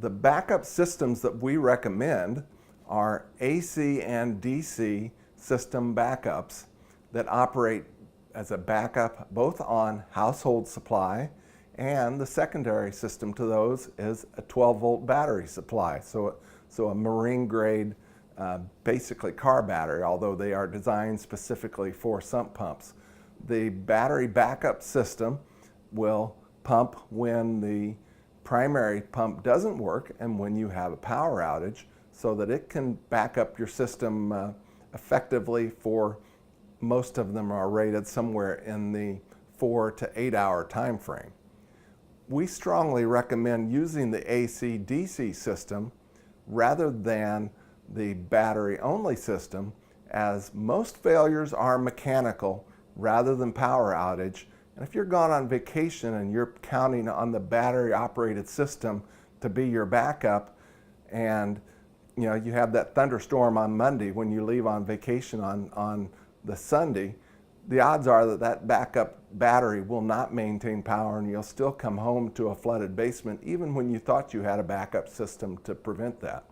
The backup systems that we recommend are AC and DC system backups that operate as a backup both on household supply, and the secondary system to those is a 12-volt battery supply. So a marine grade, basically car battery, although they are designed specifically for sump pumps. The battery backup system will pump when the primary pump doesn't work and when you have a power outage, so that it can back up your system effectively. For most of them are rated somewhere in the 4 to 8 hour time frame. We strongly recommend using the AC-DC system rather than the battery-only system, as most failures are mechanical rather than power outage. And if you're gone on vacation and you're counting on the battery-operated system to be your backup, and you have that thunderstorm on Monday when you leave on vacation on the Sunday, the odds are that that backup battery will not maintain power, and you'll still come home to a flooded basement even when you thought you had a backup system to prevent that.